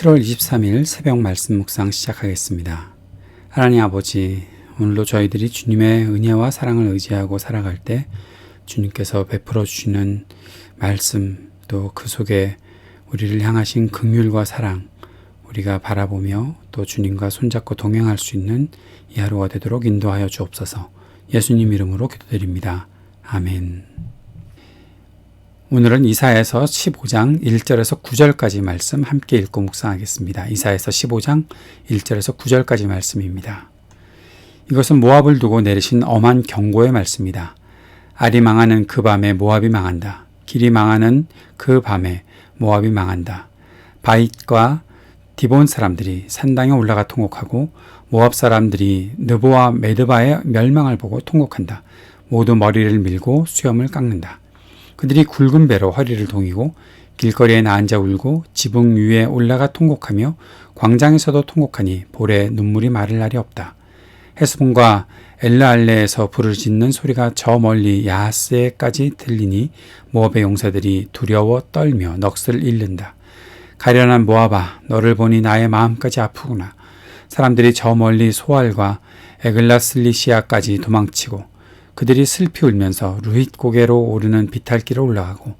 7월 23일 새벽 말씀 묵상 시작하겠습니다. 하나님 아버지, 오늘도 저희들이 주님의 은혜와 사랑을 의지하고 살아갈 때 주님께서 베풀어 주시는 말씀, 또 그 속에 우리를 향하신 긍휼과 사랑, 우리가 바라보며 또 주님과 손잡고 동행할 수 있는 이 하루가 되도록 인도하여 주옵소서. 예수님 이름으로 기도드립니다. 아멘. 오늘은 이사야서 15장 1절에서 9절까지 말씀 함께 읽고 묵상하겠습니다. 이사야서 15장 1절에서 9절까지 말씀입니다. 이것은 모압을 두고 내리신 엄한 경고의 말씀이다. 알이 망하는 그 밤에 모압이 망한다. 길이 망하는 그 밤에 모압이 망한다. 바잇과 디본 사람들이 산당에 올라가 통곡하고 모압 사람들이 느보와 메드바의 멸망을 보고 통곡한다. 모두 머리를 밀고 수염을 깎는다. 그들이 굵은 배로 허리를 동이고 길거리에 앉아 울고 지붕 위에 올라가 통곡하며 광장에서도 통곡하니 볼에 눈물이 마를 날이 없다. 헤스본과 엘르알레에서 불을 짓는 소리가 저 멀리 야하스에까지 들리니 모압의 용사들이 두려워 떨며 넋을 잃는다. 가련한 모압아, 너를 보니 나의 마음까지 아프구나. 사람들이 저 멀리 소알과 에글라슬리시아까지 도망치고 그들이 슬피 울면서 루힛 고개로 오르는 비탈길을 올라가고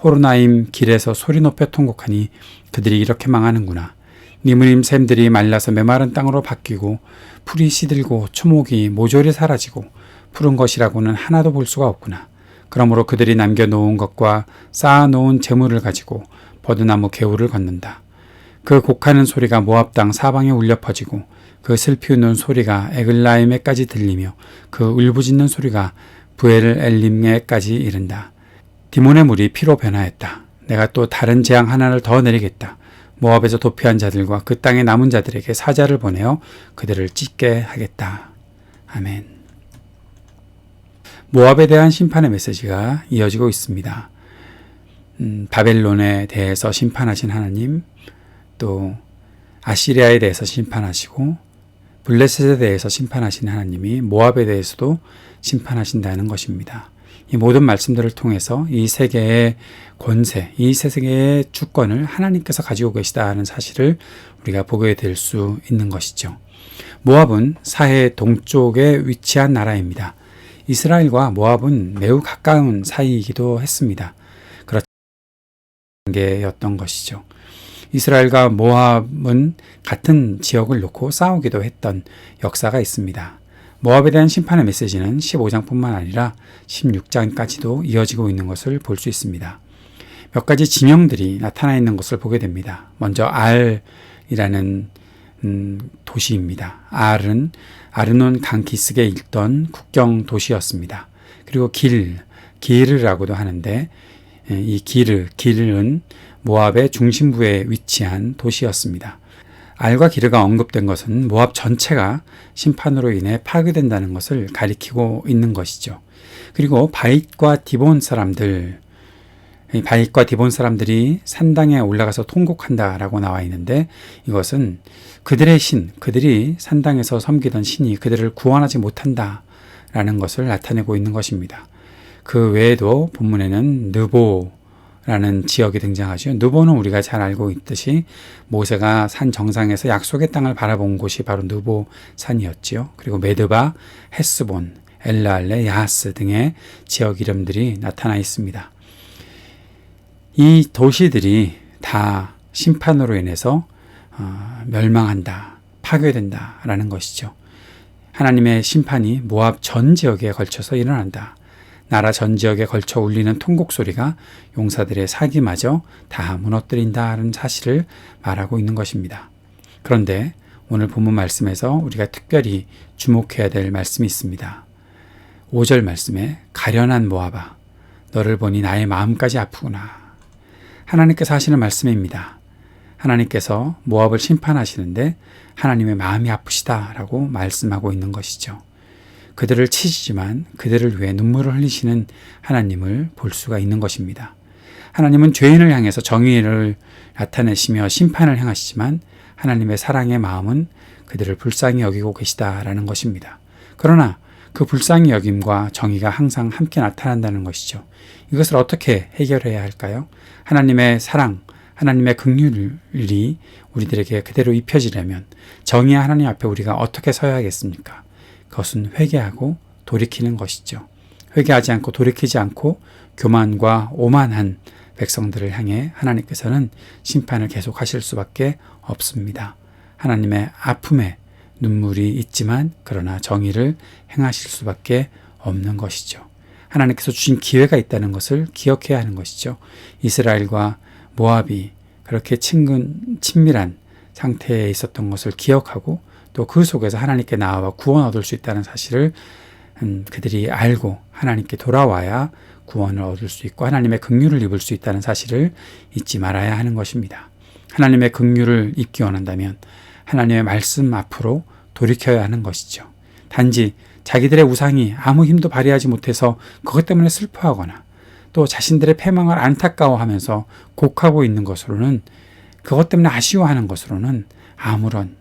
호로나임 길에서 소리 높여 통곡하니 그들이 이렇게 망하는구나. 니므림 샘들이 말라서 메마른 땅으로 바뀌고 풀이 시들고 초목이 모조리 사라지고 푸른 것이라고는 하나도 볼 수가 없구나. 그러므로 그들이 남겨놓은 것과 쌓아놓은 재물을 가지고 버드나무 개울을 걷는다. 그 곡하는 소리가 모압 땅 사방에 울려 퍼지고 그 슬피 우는 소리가 에글라임에까지 들리며 그 울부짖는 소리가 부엘 엘림에까지 이른다. 디몬의 물이 피로 변하였다. 내가 또 다른 재앙 하나를 더 내리겠다. 모압에서 도피한 자들과 그 땅에 남은 자들에게 사자를 보내어 그들을 찢게 하겠다. 아멘. 모압에 대한 심판의 메시지가 이어지고 있습니다. 바벨론에 대해서 심판하신 하나님, 또 아시리아에 대해서 심판하시고 블레셋에 대해서 심판하신 하나님이 모압에 대해서도 심판하신다는 것입니다. 이 모든 말씀들을 통해서 이 세계의 권세, 이 세계의 주권을 하나님께서 가지고 계시다는 사실을 우리가 보게 될 수 있는 것이죠. 모압은 사해 동쪽에 위치한 나라입니다. 이스라엘과 모압은 매우 가까운 사이이기도 했습니다. 그렇지 관계였던 것이죠. 이스라엘과 모압은 같은 지역을 놓고 싸우기도 했던 역사가 있습니다. 모압에 대한 심판의 메시지는 15장뿐만 아니라 16장까지도 이어지고 있는 것을 볼 수 있습니다. 몇 가지 지명들이 나타나 있는 것을 보게 됩니다. 먼저 알이라는 도시입니다. 알은 아르논 강 기슭에 있던 국경 도시였습니다. 그리고 기르라고도 하는데 이 기르는 모압의 중심부에 위치한 도시였습니다. 알과 기르가 언급된 것은 모압 전체가 심판으로 인해 파괴된다는 것을 가리키고 있는 것이죠. 그리고 바잇과 디본 사람들이 산당에 올라가서 통곡한다라고 나와 있는데 이것은 그들의 그들이 산당에서 섬기던 신이 그들을 구원하지 못한다라는 것을 나타내고 있는 것입니다. 그 외에도 본문에는 느보라는 지역이 등장하죠. 느보는 우리가 잘 알고 있듯이 모세가 산 정상에서 약속의 땅을 바라본 곳이 바로 느보 산이었지요. 그리고 메드바, 헤스본, 엘르알레, 야하스 등의 지역 이름들이 나타나 있습니다. 이 도시들이 다 심판으로 인해서 멸망한다, 파괴된다라는 것이죠. 하나님의 심판이 모압 전 지역에 걸쳐서 일어난다. 나라 전 지역에 걸쳐 울리는 통곡 소리가 용사들의 사기마저 다 무너뜨린다는 사실을 말하고 있는 것입니다. 그런데 오늘 본문 말씀에서 우리가 특별히 주목해야 될 말씀이 있습니다. 5절 말씀에 가련한 모압아, 너를 보니 나의 마음까지 아프구나. 하나님께서 하시는 말씀입니다. 하나님께서 모압을 심판하시는데 하나님의 마음이 아프시다라고 말씀하고 있는 것이죠. 그들을 치시지만 그들을 위해 눈물을 흘리시는 하나님을 볼 수가 있는 것입니다. 하나님은 죄인을 향해서 정의를 나타내시며 심판을 행하시지만 하나님의 사랑의 마음은 그들을 불쌍히 여기고 계시다라는 것입니다. 그러나 그 불쌍히 여김과 정의가 항상 함께 나타난다는 것이죠. 이것을 어떻게 해결해야 할까요? 하나님의 사랑, 하나님의 긍휼이 우리들에게 그대로 입혀지려면 정의의 하나님 앞에 우리가 어떻게 서야 하겠습니까? 그것은 회개하고 돌이키는 것이죠. 회개하지 않고 돌이키지 않고 교만과 오만한 백성들을 향해 하나님께서는 심판을 계속하실 수밖에 없습니다. 하나님의 아픔에 눈물이 있지만 그러나 정의를 행하실 수밖에 없는 것이죠. 하나님께서 주신 기회가 있다는 것을 기억해야 하는 것이죠. 이스라엘과 모압이 그렇게 친밀한 상태에 있었던 것을 기억하고 또 그 속에서 하나님께 나아와 구원 얻을 수 있다는 사실을 그들이 알고 하나님께 돌아와야 구원을 얻을 수 있고 하나님의 긍휼을 입을 수 있다는 사실을 잊지 말아야 하는 것입니다. 하나님의 긍휼을 입기 원한다면 하나님의 말씀 앞으로 돌이켜야 하는 것이죠. 단지 자기들의 우상이 아무 힘도 발휘하지 못해서 그것 때문에 슬퍼하거나 또 자신들의 패망을 안타까워하면서 곡하고 있는 것으로는 그것 때문에 아쉬워하는 것으로는 아무런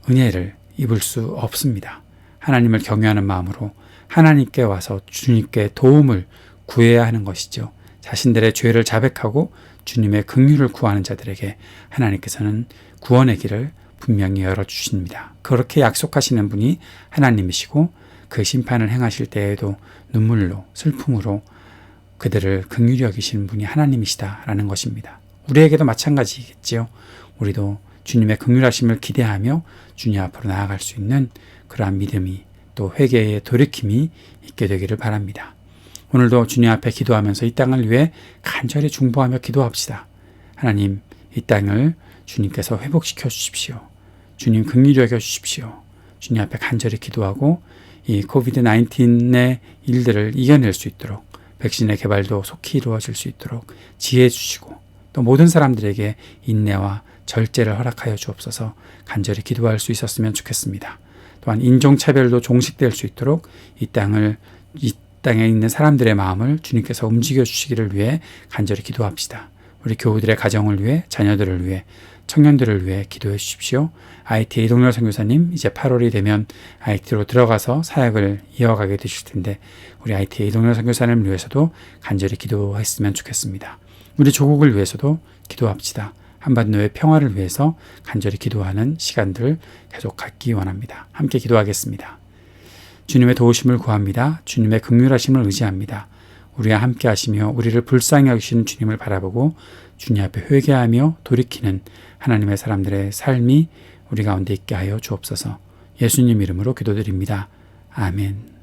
은혜를 입을 수 없습니다. 하나님을 경외하는 마음으로 하나님께 와서 주님께 도움을 구해야 하는 것이죠. 자신들의 죄를 자백하고 주님의 긍휼을 구하는 자들에게 하나님께서는 구원의 길을 분명히 열어주십니다. 그렇게 약속하시는 분이 하나님이시고 그 심판을 행하실 때에도 눈물로 슬픔으로 그들을 긍휼히 여기시는 분이 하나님이시다라는 것입니다. 우리에게도 마찬가지겠지요. 우리도 주님의 긍휼하심을 기대하며 주님 앞으로 나아갈 수 있는 그러한 믿음이 또 회개의 돌이킴이 있게 되기를 바랍니다. 오늘도 주님 앞에 기도하면서 이 땅을 위해 간절히 중보하며 기도합시다. 하나님, 이 땅을 주님께서 회복시켜 주십시오. 주님 긍휼히 여겨 주십시오. 주님 앞에 간절히 기도하고 이 코비드-19의 일들을 이겨낼 수 있도록 백신의 개발도 속히 이루어질 수 있도록 지혜 주시고 또 모든 사람들에게 인내와 절제를 허락하여 주옵소서. 간절히 기도할 수 있었으면 좋겠습니다. 또한 인종차별도 종식될 수 있도록 이 땅에 있는 사람들의 마음을 주님께서 움직여 주시기를 위해 간절히 기도합시다. 우리 교우들의 가정을 위해, 자녀들을 위해, 청년들을 위해 기도해 주십시오. ITA 이동열 선교사님, 이제 8월이 되면 IT로 들어가서 사역을 이어가게 되실 텐데 우리 ITA 이동열 선교사님을 위해서도 간절히 기도했으면 좋겠습니다. 우리 조국을 위해서도 기도합시다. 한반도의 평화를 위해서 간절히 기도하는 시간들을 계속 갖기 원합니다. 함께 기도하겠습니다. 주님의 도우심을 구합니다. 주님의 긍휼하심을 의지합니다. 우리와 함께 하시며 우리를 불쌍히 여기시는 주님을 바라보고 주님 앞에 회개하며 돌이키는 하나님의 사람들의 삶이 우리 가운데 있게 하여 주옵소서. 예수님 이름으로 기도드립니다. 아멘.